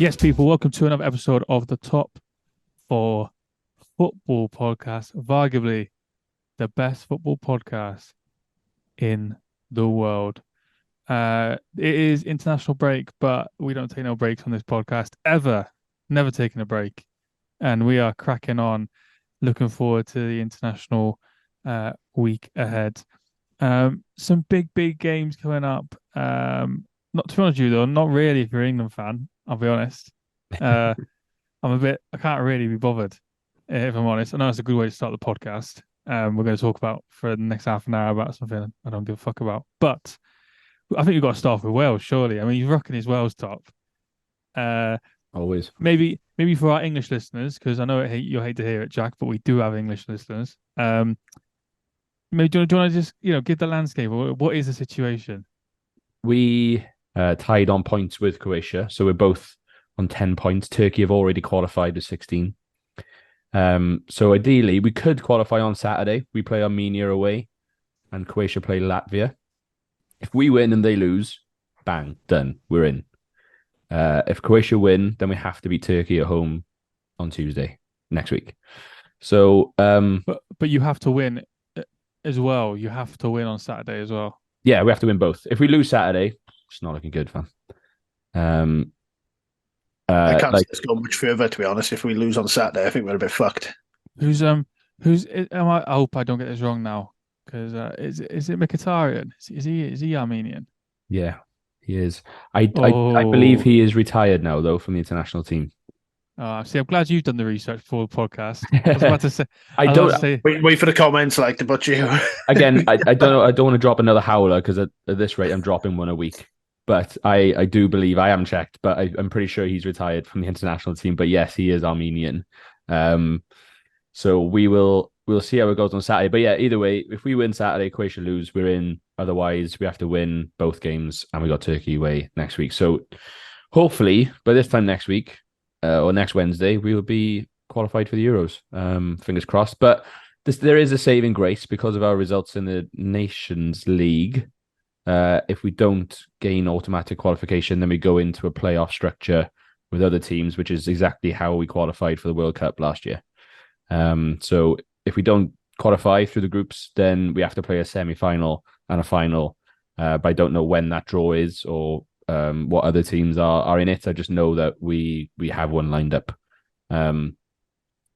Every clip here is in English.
Yes, people, welcome to another episode of the Top 4 Football Podcast, VARguably the best football podcast in the world. It is international break, but we don't take no breaks on this podcast ever. Never taking a break. And we are cracking on, looking forward to the international week ahead. Some big games coming up. Not to be honest with you, though, not really if you're an England fan, I'll be honest. Uh, I can't really be bothered, if I'm honest. I know it's a good way to start the podcast. We're going to talk about for the next half an hour about something I don't give a fuck about. But I think we've got to start with Wales, surely. I mean, he's rocking his Wales top. Uh, Always. maybe for our English listeners, because I know you'll hate to hear it, Jack, but we do have English listeners. Maybe do you want to just give the landscape? What is the situation? We tied on points with Croatia, so we're both on 10 points. Turkey have already qualified as 16. So ideally, we could qualify on Saturday. We play Armenia away, and Croatia play Latvia. If we win and they lose, bang, done. We're in. If Croatia win, then we have to beat Turkey at home on Tuesday next week. So, but you have to win as well. You have to win on Saturday as well. Yeah, we have to win both. If we lose Saturday, it's not looking good, fam. I can't see us go much further, to be honest. If we lose on Saturday, I think we're a bit fucked. I hope I don't get this wrong now, because is it Mkhitaryan? Is he Armenian? Yeah, he is. I believe he is retired now, though, from the international team. See, I'm glad you've done the research for the podcast. I was about to say, wait for the comments like to butcher you. Again, I don't know. I don't want to drop another howler because at this rate, I'm dropping one a week. But I do believe I am checked, but I'm pretty sure he's retired from the international team. But yes, he is Armenian. So we'll see how it goes on Saturday. But yeah, either way, if we win Saturday, Croatia lose, we're in. Otherwise, we have to win both games, and we got Turkey away next week. So hopefully, by this time next week or next Wednesday, we will be qualified for the Euros. Fingers crossed. But there is a saving grace because of our results in the Nations League. If we don't gain automatic qualification, then we go into a playoff structure with other teams, which is exactly how we qualified for the World Cup last year. So if we don't qualify through the groups, then we have to play a semi-final and a final. But I don't know when that draw is or what other teams are in it. I just know that we have one lined up.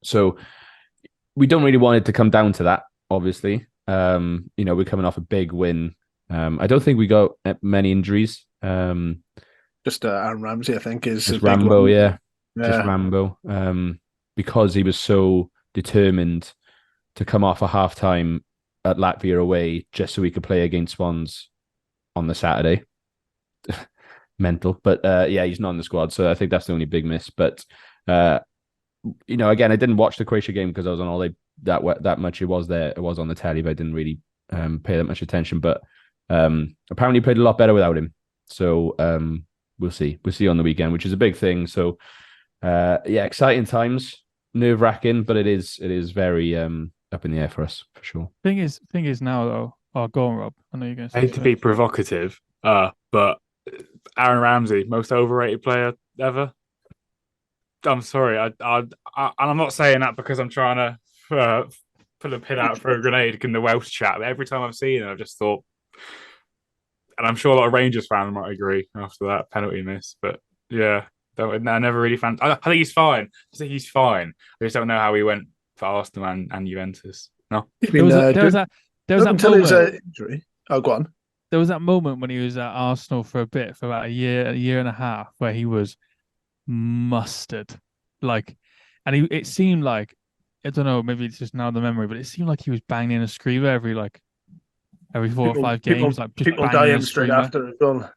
So we don't really want it to come down to that, obviously. We're coming off a big win. I don't think we got many injuries. Just Aaron Ramsey, I think, is just Rambo, yeah. Just Rambo. Because he was so determined to come off a half-time at Latvia away just so we could play against Swans on the Saturday. Mental. But yeah, he's not in the squad, so I think that's the only big miss. But again, I didn't watch the Croatia game because I was on all day that much. It was on the telly, but I didn't really pay that much attention. But apparently played a lot better without him. So we'll see. We'll see on the weekend, which is a big thing. So exciting times, nerve-wracking, but it is very up in the air for us, for sure. Thing is now, though, go on, Rob. I know you're going to say I hate to be provocative, but Aaron Ramsey, most overrated player ever. I'm sorry. And I'm not saying that because I'm trying to pull a pin out for a grenade in the Welsh chat. But every time I've seen it, I've just thought, and I'm sure a lot of Rangers fans might agree after that penalty miss. But yeah, I never really found. I think he's fine. I think he's fine. I just don't know how he went for Arsenal and Juventus. No, there was that moment. Injury. Oh, go on. There was that moment when he was at Arsenal for a bit, for about a year and a half, where he was mustard. It seemed like, I don't know, maybe it's just now the memory, but it seemed like he was banging a screamer every 4 or 5 games. People dying straight after it's done.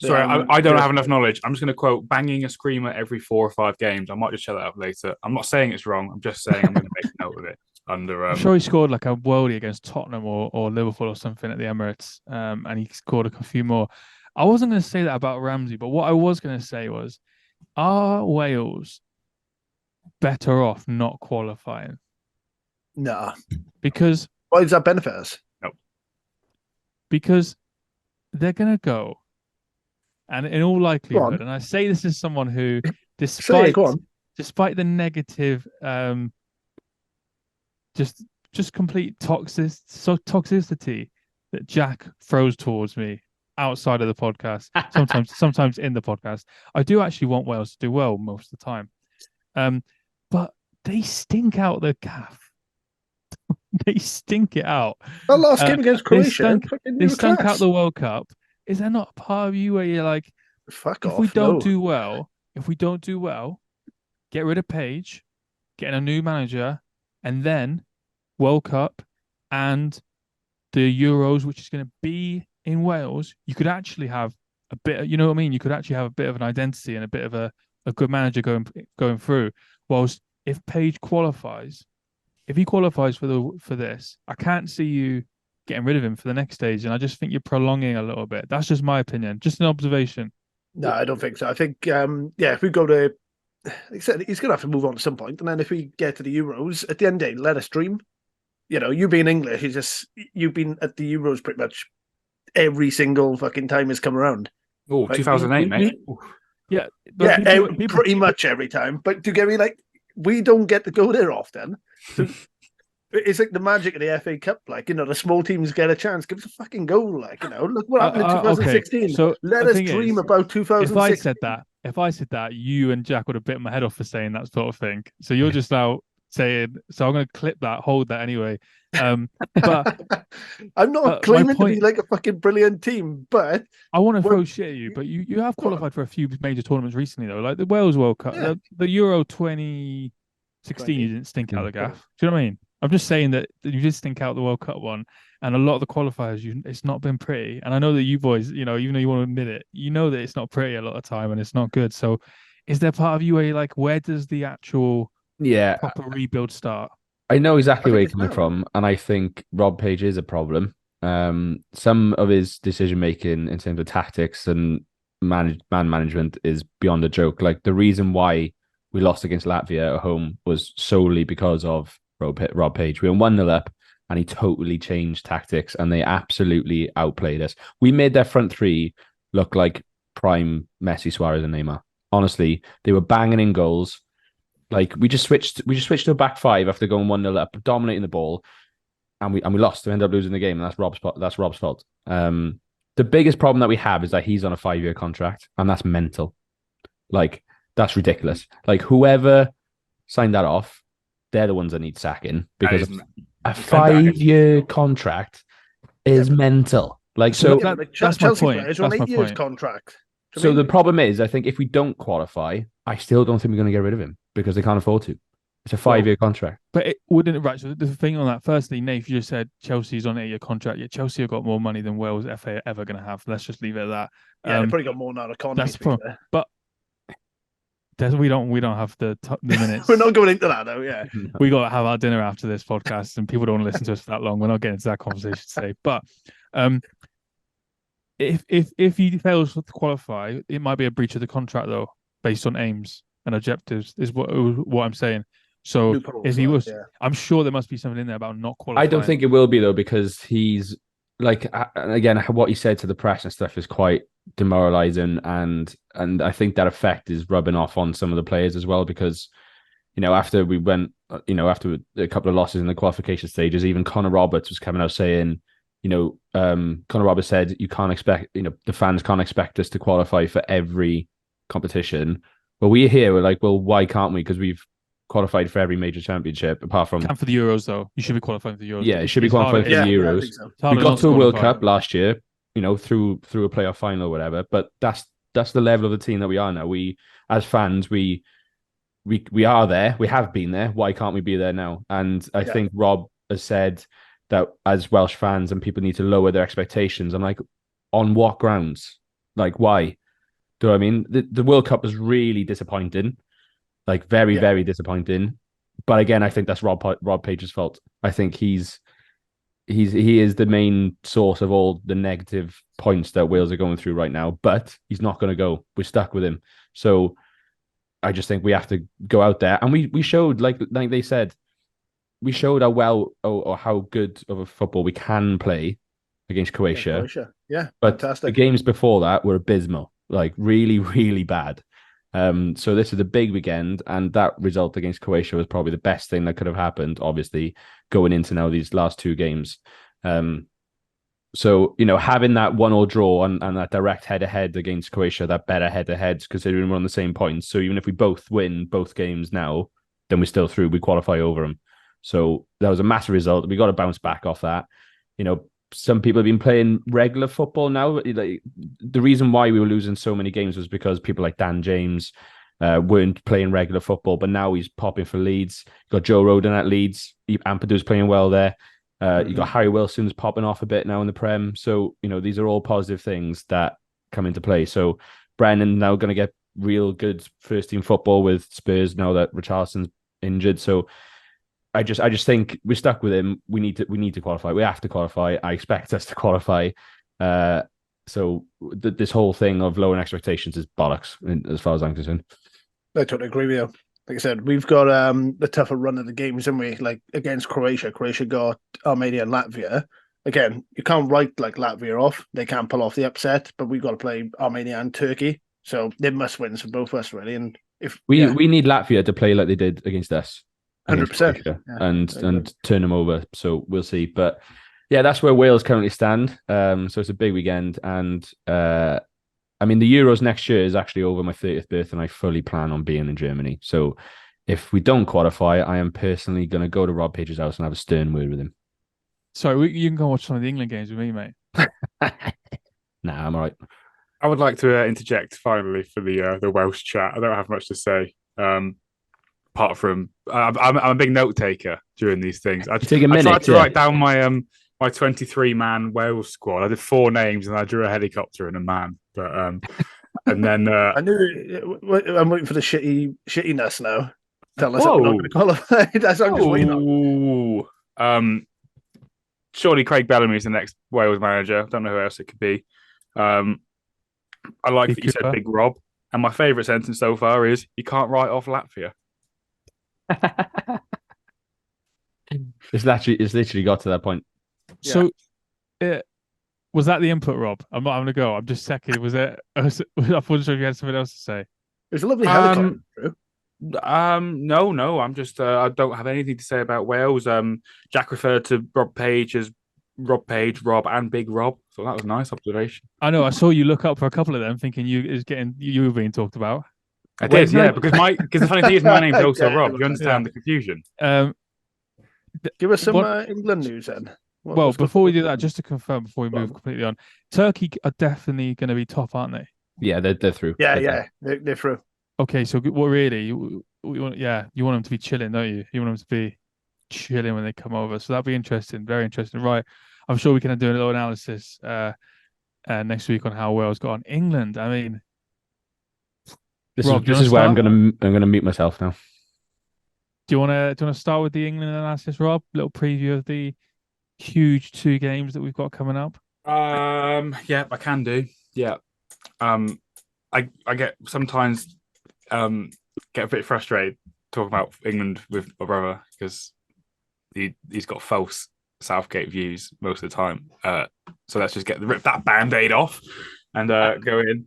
Sorry, I don't have enough knowledge. I'm just going to quote banging a screamer every 4 or 5 games. I might just check that out later. I'm not saying it's wrong. I'm just saying I'm going to make a note of it. I'm sure he scored like a worldie against Tottenham or Liverpool or something at the Emirates, and he scored a few more. I wasn't going to say that about Ramsey, but what I was going to say was, are Wales better off not qualifying? Nah. Because why does that benefit us? No. Because they're going to go, and in all likelihood, and I say this as someone who Say, go on. despite the negative, just complete toxicity that Jack throws towards me outside of the podcast, sometimes in the podcast, I do actually want Wales to do well most of the time. But they stink out the gaff. They stink it out. The last game against Croatia, they stunk out the World Cup. Is there not a part of you where you're like, fuck if off? we don't do well, get rid of Page, get a new manager, and then World Cup and the Euros, which is going to be in Wales, you could actually have a bit, you know what I mean? You could actually have a bit of an identity and a bit of a good manager going through. Whilst if Page qualifies, if he qualifies for this, I can't see you getting rid of him for the next stage. And I just think you're prolonging a little bit. That's just my opinion, just an observation. No, I don't think so. I think, if we go to, like I said, he's going to have to move on at some point. And then if we get to the Euros, at the end of the day, let us dream. You know, you being English, you've been at the Euros pretty much every single fucking time it's come around. Oh, Like, 2008, mate. Yeah. Pretty much every time. But to get me, like, we don't get to go there often. So it's like the magic of the FA Cup. Like, you know, the small teams get a chance. Give us a fucking goal. Like, you know, look what happened in 2016. Okay. So let us dream about 2016. If I said that, you and Jack would have bitten my head off for saying that sort of thing. So you're just now saying, so I'm going to clip that, hold that anyway. But I'm not claiming to be like a fucking brilliant team, but I want to throw shit at you. But you have qualified for a few major tournaments recently, though, like the Wales World Cup, the Euro 2016. You didn't stink out the gaff. Do you know what I mean? I'm just saying that you did stink out the World Cup one, and a lot of the qualifiers, it's not been pretty. And I know that you boys, you know, even though you want to admit it, you know that it's not pretty a lot of time, and it's not good. So, is there part of you where you're like, where does the actual proper rebuild start? I know exactly where you're coming from, and I think Rob Page is a problem. Some of his decision making in terms of tactics and man management is beyond a joke. Like, the reason why we lost against Latvia at home was solely because of Rob Page. We were 1-0 up, and he totally changed tactics, and they absolutely outplayed us. We made their front three look like prime Messi, Suarez, and Neymar. Honestly, they were banging in goals. Like, we just switched to a back five after going 1-0 up, dominating the ball, and we lost. We ended up losing the game, and that's Rob's fault. The biggest problem that we have is that he's on a 5-year contract, and that's mental. Like, that's ridiculous. Like, whoever signed that off, they're the ones that need sacking, because a 5-year contract is mental. Like, so that's my point. That's my 8 years contract. So the problem is, I think if we don't qualify, I still don't think we're going to get rid of him because they can't afford to. It's a 5-year contract. But it wouldn't, right? So the thing on that, firstly, Nate, you just said Chelsea's on an 8-year contract. Yet Chelsea have got more money than Wales FA are ever going to have. Let's just leave it at that. Yeah, they've probably got more now. That's the problem. But we don't have the minutes. We're not going into that though. Yeah, we got to have our dinner after this podcast, and people don't want to listen to us for that long. We're not getting into that conversation today. But if he fails to qualify, it might be a breach of the contract, though, based on aims and objectives. Is what I'm saying. So if he was, I'm sure there must be something in there about not qualifying. I don't think it will be, though, because he's like, again, what he said to the press and stuff is quite demoralizing, and I think that effect is rubbing off on some of the players as well, because, you know, after after a couple of losses in the qualification stages, even Connor Roberts was coming out saying, Connor Roberts said, you can't expect, the fans can't expect us to qualify for every competition. Well, we're here, we're like, well, why can't we? Because we've qualified for every major championship apart from... And for the Euros, though. You should be qualifying for the Euros. Yeah, it should be qualifying for the Euros. So. We got to a World Cup last year, through a playoff final or whatever, but that's the level of the team that we are now. We, as fans, we are there. We have been there. Why can't we be there now? And I think Rob has said that as Welsh fans and people need to lower their expectations. I'm like, on what grounds? Like, why? Do you know what I mean? The World Cup was really disappointing. Like, very, very disappointing. But again, I think that's Rob Page's fault. I think he is the main source of all the negative points that Wales are going through right now. But he's not going to go. We're stuck with him. So I just think we have to go out there. And we showed, like they said, we showed how well or how good of a football we can play against Croatia. Yeah, but fantastic. The games before that were abysmal. Like, really, really bad. So this is a big weekend, and that result against Croatia was probably the best thing that could have happened, obviously, going into now these last two games. So, having that 1-1 draw and that direct head-to-head against Croatia, that better head-to-head, considering we're on the same points. So even if we both win both games now, then we're still through. We qualify over them. So that was a massive result. We got to bounce back off that. Some people have been playing regular football now. Like, the reason why we were losing so many games was because people like Dan James weren't playing regular football, but now he's popping for Leeds. You got Joe Rodon at Leeds. Ampadu's playing well there. You got Harry Wilson's popping off a bit now in the Prem. So, these are all positive things that come into play. So Brennan now going to get real good first team football with Spurs now that Richarlison's injured. So I just think we're stuck with him. We need to qualify. We have to qualify. I expect us to qualify. So this whole thing of lowering expectations is bollocks, as far as I'm concerned. I totally agree with you. Like I said, we've got the tougher run of the games, haven't we? Like against Croatia. Croatia got Armenia and Latvia. Again, you can't write like Latvia off. They can't pull off the upset, but we've got to play Armenia and Turkey. So they must win for both of us, really. And if we need Latvia to play like they did against us. 100%. And turn them over. So we'll see. But yeah, that's where Wales currently stand. So it's a big weekend. And the Euros next year is actually over my 30th birthday, and I fully plan on being in Germany. So if we don't qualify, I am personally going to go to Rob Page's house and have a stern word with him. Sorry, you can go watch some of the England games with me, mate. Nah, I'm all right. I would like to interject finally for the Welsh chat. I don't have much to say. Apart from I'm a big note taker during these things. I tried to write down my 23-man Wales squad. I did 4 names and I drew a helicopter and a man. But and then I knew I'm waiting for the shittiness now. Tell us that we're not going to qualify. That's what I'm just waiting on. Surely Craig Bellamy is the next Wales manager. Don't know who else it could be. I like that you said Big Rob. And my favourite sentence so far is you can't write off Latvia. It's literally got to that point. So, was that the input, Rob? I'm not having a go. I'm just checking. Was it? I wasn't sure if you had something else to say. It was a lovely helicopter. No. I'm just. I don't have anything to say about Wales. Jack referred to Rob Page as Rob Page, Rob, and Big Rob. So that was a nice observation. I know. I saw you look up for a couple of them, thinking you were being talked about. I did, yeah, because the funny thing is my name's also Rob. You understand the confusion? Give us some England news then. Before we do that, just to confirm, before we move completely on, Turkey are definitely going to be top, aren't they? Yeah, they're through. They're through. Okay, so what really? You want them to be chilling, don't you? You want them to be chilling when they come over. So that'll be interesting, very interesting. Right, I'm sure we can do a little analysis next week on how Wales got on. England, I mean. This is where I'm gonna mute myself now. Do you want to start with the England analysis, Rob? Little preview of the huge 2 games that we've got coming up. Yeah, I can do. Yeah. I get sometimes get a bit frustrated talking about England with my brother because he's got false Southgate views most of the time. So let's just rip that band-aid off and go in.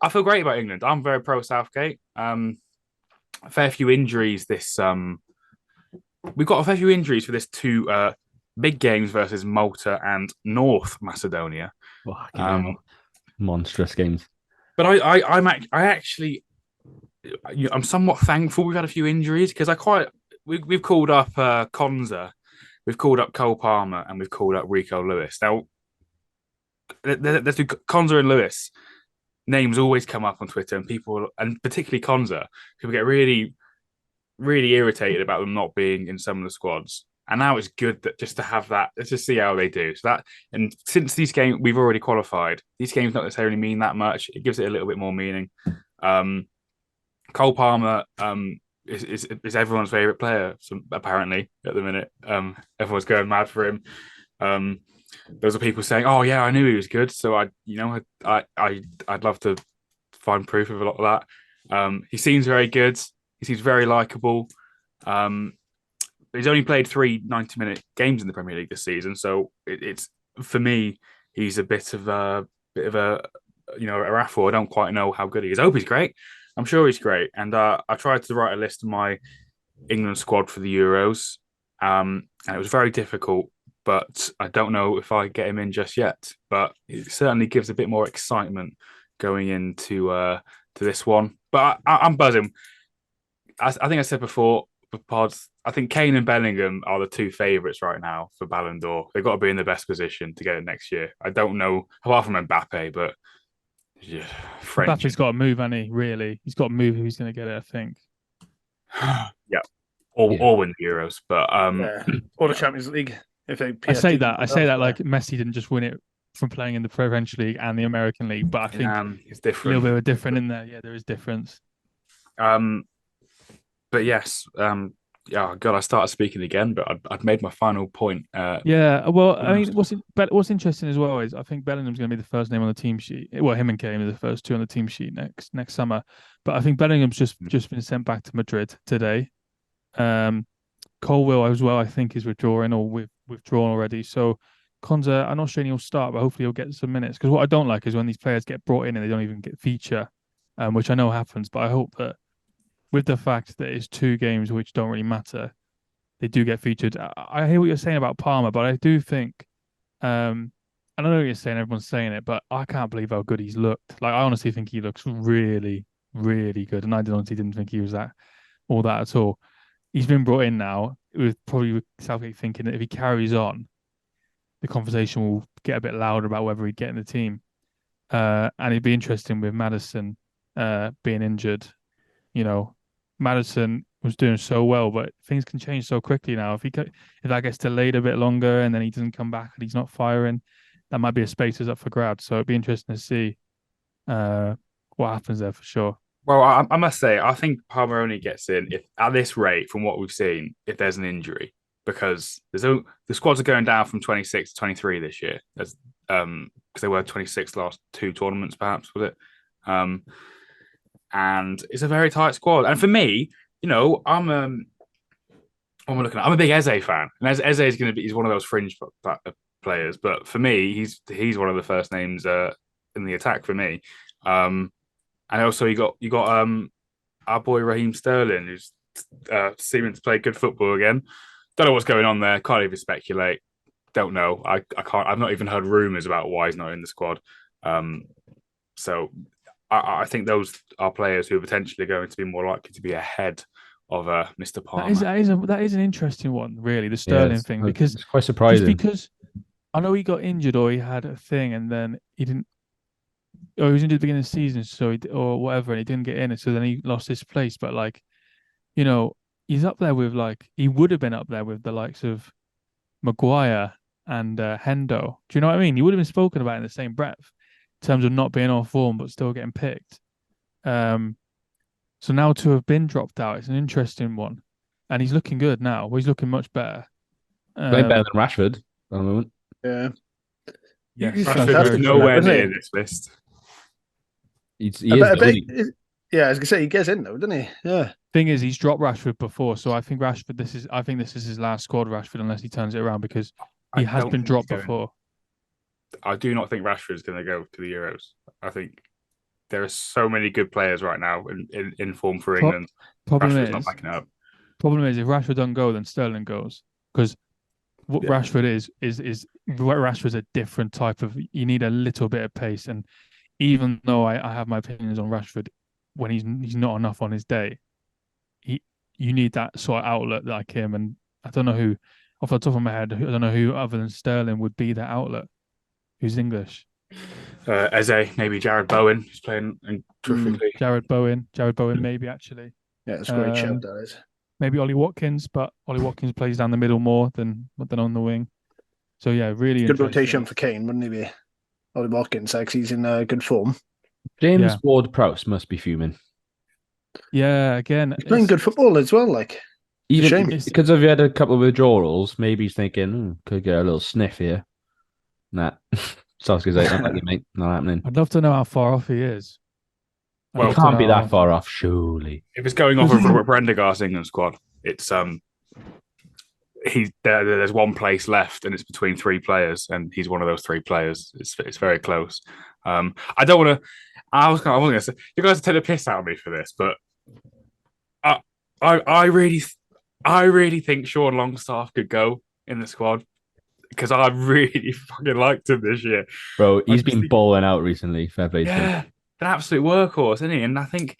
I feel great about England. I'm very pro Southgate. A fair few injuries we've got a fair few injuries for this 2 big games versus Malta and North Macedonia. Monstrous games. But I'm somewhat thankful we've had a few injuries because we've called up Konza, we've called up Cole Palmer, and we've called up Rico Lewis. Now, let's do Konza and Lewis. Names always come up on Twitter, and particularly Konza, people get really, really irritated about them not being in some of the squads. And now it's good that just to have that. Let's just see how they do. And since these games we've already qualified, these games don't necessarily mean that much. It gives it a little bit more meaning. Cole Palmer is everyone's favorite player, apparently at the minute. Everyone's going mad for him. Those are people saying, "Oh yeah, I knew he was good." So I'd love to find proof of a lot of that. He seems very good. He seems very likable. He's only played 3 90-minute games in the Premier League this season, so it's for me, he's a bit of a Rafa, I don't quite know how good he is. I hope he's great. I'm sure he's great. And I tried to write a list of my England squad for the Euros, and it was very difficult. But I don't know if I get him in just yet. But it certainly gives a bit more excitement going into to this one. But I'm buzzing. I think I said before the pods. I think Kane and Bellingham are the two favourites right now for Ballon d'Or. They've got to be in the best position to get it next year. I don't know apart from Mbappe, but yeah, French. Mbappe's got to move, hasn't he? Really, he's got to move. Who's going to get it? I think. Yeah, or win the Euros, but or the Champions League if they. I say that like Messi didn't just win it from playing in the French League and the American League, but I think it's a different. little bit of different in there. Yeah, there is difference. But yes, yeah, God, I started speaking again, but I'd made my final point. Yeah, well, I mean, what's interesting as well is I think Bellingham's going to be the first name on the team sheet. Well, him and Kane are the first two on the team sheet next summer. But I think Bellingham's just been sent back to Madrid today. Colwill as well, I think, is withdrawing or withdrawn already. So Konza, I'm not sure he'll start, but hopefully he'll get some minutes. Because what I don't like is when these players get brought in and they don't even get feature, which I know happens. But I hope that with the fact that it's 2 games which don't really matter, they do get featured. I hear what you're saying about Palmer, but I do think, I don't know what you're saying, everyone's saying it, but I can't believe how good he's looked. Like, I honestly think he looks really, really good. And I honestly didn't think he was all that at all. He's been brought in now with Southgate thinking that if he carries on, the conversation will get a bit louder about whether he'd get in the team. And it'd be interesting with Maddison being injured. Maddison was doing so well, but things can change so quickly now. If that gets delayed a bit longer and then he doesn't come back and he's not firing, that might be a space that's up for grabs. So it'd be interesting to see what happens there for sure. Well, I must say, I think Palmer only gets in if at this rate, from what we've seen, if there's an injury, because the squads are going down from 26 to 23 this year. Because they were 26 last 2 tournaments, perhaps, was it? And it's a very tight squad. And for me, I'm looking at. I'm a big Eze fan, and Eze is going to be. He's one of those fringe players, but for me, he's one of the first names in the attack for me. And also you got our boy Raheem Sterling, who's seeming to play good football again. Don't know what's going on there. Can't even speculate. Don't know. I can't. I've not even heard rumors about why he's not in the squad. So I think those are players who are potentially going to be more likely to be ahead of Mr. Palmer. That is an interesting one, really, the Sterling thing, because it's quite surprising. Just because I know he got injured or he had a thing and then he didn't, or he was injured at the beginning of the season, or whatever, and he didn't get in, so then he lost his place. But he's up there with he would have been up there with the likes of Maguire and Hendo. Do you know what I mean? He would have been spoken about in the same breath in terms of not being on form but still getting picked. So now to have been dropped out, it's an interesting one, and he's looking good now. Well, he's looking much better. Playing better than Rashford at the moment. Yeah. Rashford's nowhere near this list. Yeah, I was gonna say he gets in though, doesn't he? Yeah. Thing is, he's dropped Rashford before, so I think this is his last squad, Rashford, unless he turns it around, because he has been dropped before. I do not think Rashford's going to go to the Euros. I think there are so many good players right now in form for England. Rashford's not backing up. Problem is, if Rashford doesn't go, then Sterling goes, because what Rashford is Rashford's a different type of. You need a little bit of pace, and even though I have my opinions on Rashford, when he's not enough on his day, you need that sort of outlet like him. And I don't know who, off the top of my head, I don't know who other than Sterling would be that outlet. Who's English? Eze, maybe Jared Bowen, who's playing terrifically. Jared Bowen, maybe actually. Yeah, it's a great shout. That is. Maybe Ollie Watkins, but Ollie Watkins plays down the middle more than on the wing. So yeah, really good rotation for Kane, wouldn't he be? Ollie Watkins, because he's in good form. James Ward-Prowse must be fuming. Yeah, again, he's playing good football as well. Even because if you had a couple of withdrawals, maybe he's thinking could get a little sniff here. Nah, so I was gonna say, not like mate, not happening. I'd love to know how far off he is. Well, he can't be that far off, surely. If it's going off of Prendergast's England squad, it's there's one place left and it's between 3 players, and he's one of those 3 players. It's very close. I don't want to. I wasn't going to say you guys take the piss out of me for this, but I, I really think Sean Longstaff could go in the squad because I really fucking liked him this year. Bro, I he's just been think, balling out recently. Fair play to him. yeah, an absolute workhorse, isn't he? And I think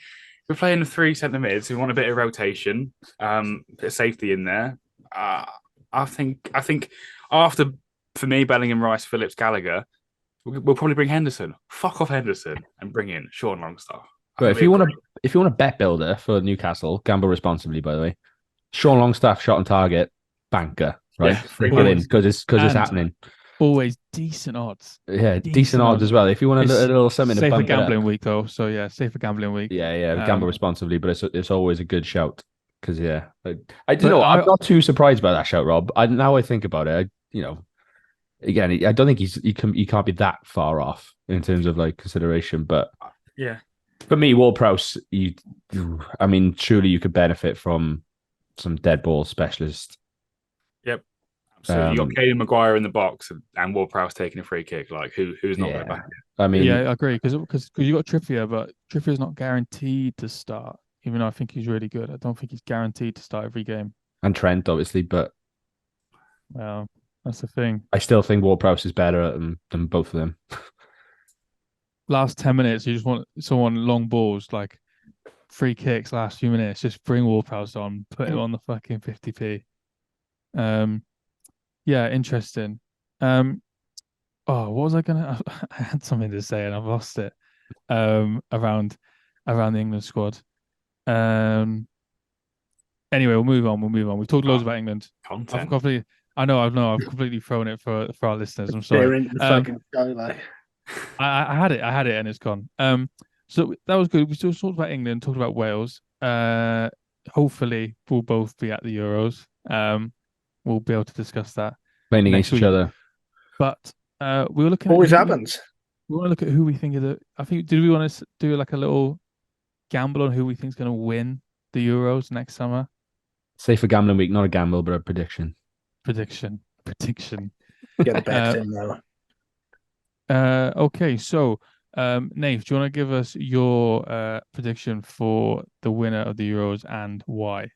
we're playing the three centre mids. We want a bit of rotation, bit of safety in there. I think after for me, Bellingham, Rice, Phillips, Gallagher, we'll probably bring Henderson. Fuck off Henderson and bring in Sean Longstaff. Bro, if you want a bet builder for Newcastle, gamble responsibly, by the way. Sean Longstaff shot on target, banker, right? Yeah, free Put in points. because it's happening. Always decent odds. Yeah, decent odds as well. If you want a little something to safer bump it up. gambling week though. So yeah, safer gambling week. Yeah, gamble responsibly, but it's always a good shout because I don't know. I'm not too surprised by that shout, Rob. Now I think about it, again, I don't think he can't be that far off in terms of like consideration, but yeah, for me, Ward-Prowse, I mean, surely you could benefit from some dead ball specialist. Yep. So you got Caden Maguire in the box and Ward-Prowse taking a free kick. Like who's not going to back it? I mean, yeah, I agree because you got Trippier, but Trippier's not guaranteed to start. Even though I think he's really good, I don't think he's guaranteed to start every game. And Trent, obviously, but well, that's the thing. I still think Ward-Prowse is better than both of them. Last 10 minutes, you just want someone long balls, like free kicks. Last few minutes, just bring Ward-Prowse on, put him on the fucking 50p. Yeah, interesting. Oh, what was I gonna? I had something to say and I've lost it. Around the England squad. Anyway, we'll move on. We've talked loads about England. Content. I know. I've completely thrown it for our listeners. I'm sorry. The fucking skyline. I had it, and it's gone. So that was good. We still talked about England, talked about Wales. Hopefully, we'll both be at the Euros. We'll be able to discuss that playing against each other. But we were looking. Always happens. We want to look at who we think of I think. Did we want to do like a little gamble on who we think is going to win the Euros next summer? Safer gambling week, not a gamble, but a prediction. Prediction. Get a bet in now. Okay, so Nate, do you want to give us your prediction for the winner of the Euros and why?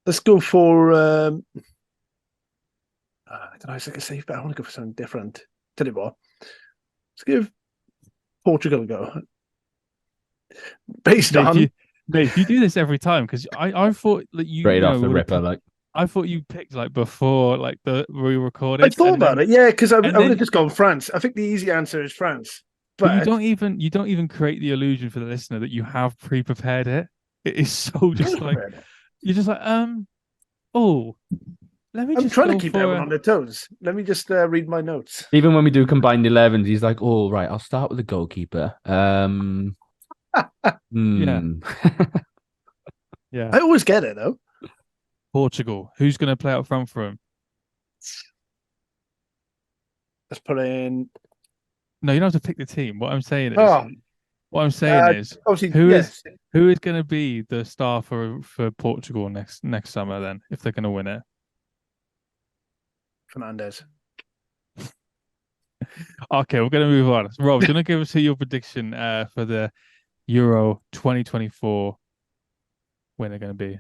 Let's go for I don't know, it's like a safe bet. I want to go for something different. Tell you what, let's give Portugal a go. Based on Nate, you do this every time because I thought that you straight off the ripper, like I thought you picked like before like we recorded. I thought about it, yeah, because I would have just gone France. I think the easy answer is France. But you don't even create the illusion for the listener that you have pre-prepared it. It is so just like you're just like oh, let me. I'm trying to keep everyone on their toes. Let me just read my notes. Even when we do combined 11s, he's like, "Oh, right, I'll start with the goalkeeper." Yeah. I always get it though. Portugal. Who's going to play up front for him? Let's put in. No, you don't have to pick the team. What I'm saying is, who is going to be the star for Portugal next summer? Then, if they're going to win it, Fernandes. Okay, we're going to move on. Rob, do you want to give us your prediction for the Euro 2024 when they're going to be?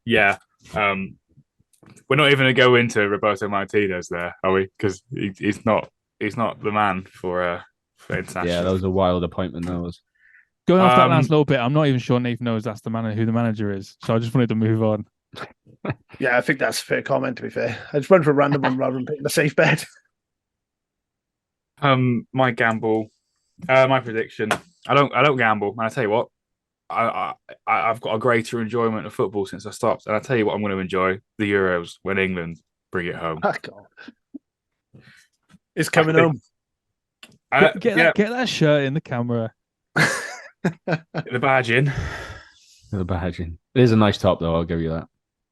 Yeah. We're not even going to go into Roberto Martinez there, are we? Because he's not the man for international. Yeah, that was a wild appointment. That was going off that last little bit. I'm not even sure Nathan knows that's who the manager is. So I just wanted to move on. Yeah, I think that's a fair comment. To be fair, I just went for a random one rather than picking a safe bet. My gamble, my prediction. I don't gamble. And I tell you what, I've got a greater enjoyment of football since I stopped. And I tell you what, I'm going to enjoy the Euros when England bring it home. It's coming home. Get that shirt in the camera. The badge in. The badge in. It is a nice top, though. I'll give you that.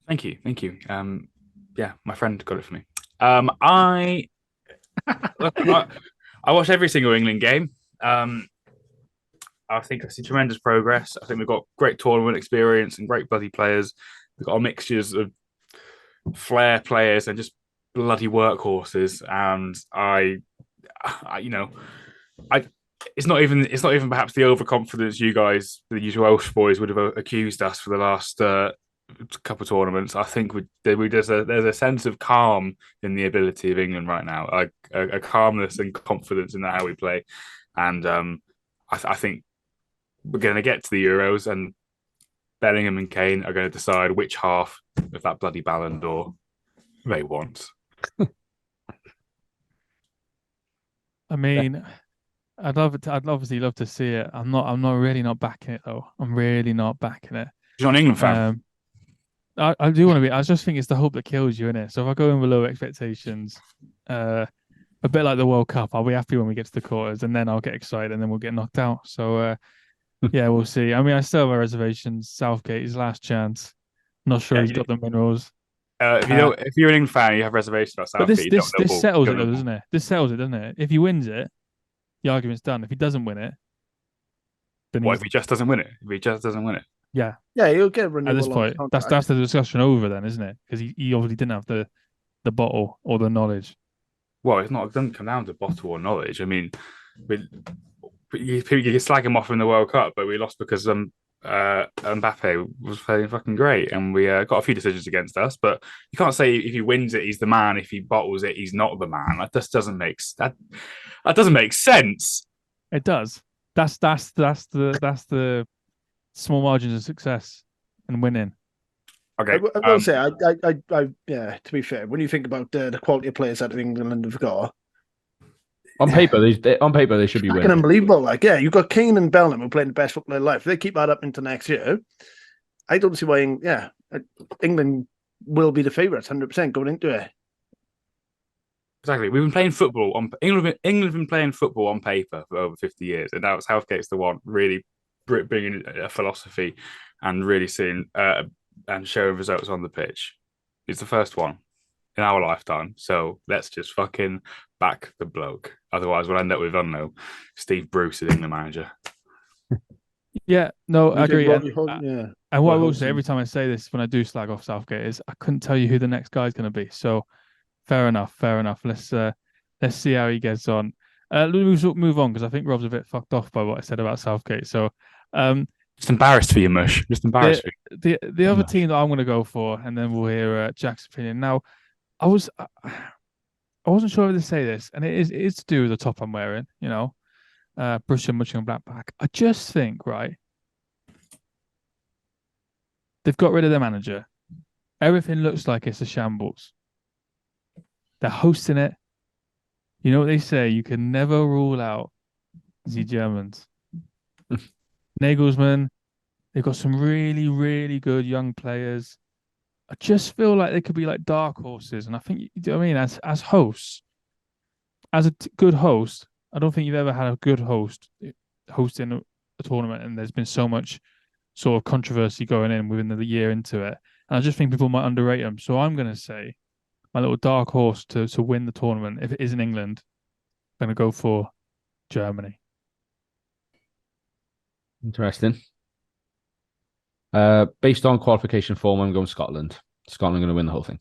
Thank you. Yeah, my friend got it for me. I watched every single England game. I think I see tremendous progress. I think we've got great tournament experience and great bloody players. We've got our mixtures of flair players and just bloody workhorses, and you know, I. It's not even perhaps the overconfidence you guys, the usual Welsh boys, would have accused us for the last couple of tournaments. I think there's a sense of calm in the ability of England right now, like a calmness and confidence in how we play, and I think we're going to get to the Euros, and Bellingham and Kane are going to decide which half of that bloody Ballon d'Or they want. I mean, I'd obviously love to see it. I'm really not backing it though. I'm really not backing it. You're not an England fan. I do want to be. I just think it's the hope that kills you, innit? So if I go in with low expectations, a bit like the World Cup, I'll be happy when we get to the quarters, and then I'll get excited, and then we'll get knocked out. So yeah, we'll see. I mean, I still have my reservations. Southgate, his last chance. Not sure he's got the minerals. If you're an England fan, you have reservations about Southgate. But this settles it, though, doesn't it? This settles it, doesn't it? If he wins it, the argument's done. If he doesn't win it, then if he just doesn't win it? If he just doesn't win it? Yeah. Yeah, he'll get renewal. At this point, that's the discussion over then, isn't it? Because he obviously didn't have the bottle or the knowledge. Well, it doesn't come down to bottle or knowledge. I mean, you can slag him off in the World Cup, but we lost because Mbappe was playing fucking great, and we got a few decisions against us. But you can't say if he wins it, he's the man. If he bottles it, he's not the man. That just doesn't make that doesn't make sense. It does. That's the small margins of success and winning. Okay, I will say, I yeah. To be fair, when you think about the quality of players that England have got, on paper, they should be winning. Unbelievable! Like, yeah, you've got Kane and Bellingham who playing the best football in their life. If they keep that up into next year, I don't see why. England will be the favourites, 100% going into it. Exactly. We've been playing football on England. England's been playing football on paper for over 50 years, and now Southgate's the one really bringing a philosophy and really seeing and showing results on the pitch. It's the first one in our lifetime, so let's just fucking back the bloke. Otherwise, we'll end up with, I don't know, Steve Bruce as England manager. Yeah, no, I agree. And what I will say Hodgson. every time I say this when I do slag off Southgate is I couldn't tell you who the next guy's going to be. So fair enough. Let's see how he gets on. Move on because I think Rob's a bit fucked off by what I said about Southgate. So just embarrassed for you, Mush. Just embarrassed for you. The other team that I'm going to go for, and then we'll hear Jack's opinion. Now, I wasn't sure whether to say this, and it is to do with the top I'm wearing. You know, Borussia Mönchengladbach. I just think, right, they've got rid of their manager. Everything looks like it's a shambles. They're hosting it. You know what they say? You can never rule out the Germans. Nagelsmann, they've got some really, really good young players. I just feel like they could be like dark horses. And I think, you know what I mean? As hosts, as a good host, I don't think you've ever had a good host hosting a tournament and there's been so much sort of controversy going in within the year into it. And I just think people might underrate them. So I'm going to say my little dark horse to win the tournament, if it is in England, I'm going to go for Germany. Interesting. Based on qualification form, I'm going Scotland. Scotland are going to win the whole thing.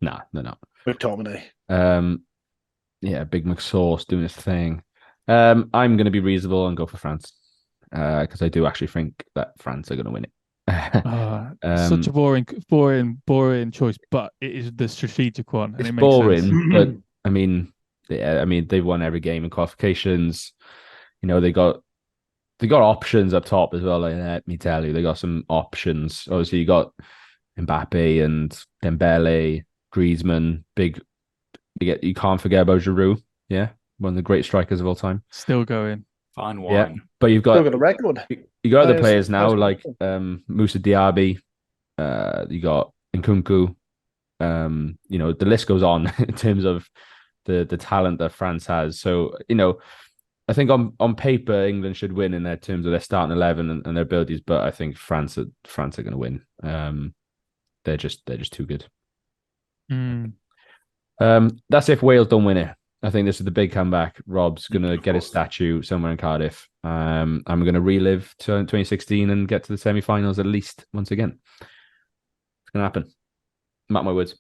Nah, they're not. McTominay. Yeah, Big McSauce doing his thing. I'm going to be reasonable and go for France because I do actually think that France are going to win it. Such a boring choice, but it is the strategic one. And it's it makes boring, sense. but I mean, they've won every game in qualifications. You know, they got options up top as well. Like, let me tell you, they got some options. Obviously, you got Mbappe and Dembele, Griezmann. You can't forget about Giroud. Yeah, one of the great strikers of all time. Still going. Fine wine. Yeah, but you've got Still got a record. You got other players now like Moussa Diaby. You got Nkunku. You know, the list goes on in terms of the talent that France has. So, you know, I think on paper England should win in their terms of their starting 11 and their abilities, but I think France are going to win. They're just too good. That's if Wales don't win it. I think this is the big comeback. Rob's going to get his statue somewhere in Cardiff. I'm going to relive 2016 and get to the semi-finals at least once again. It's going to happen. Mark my words.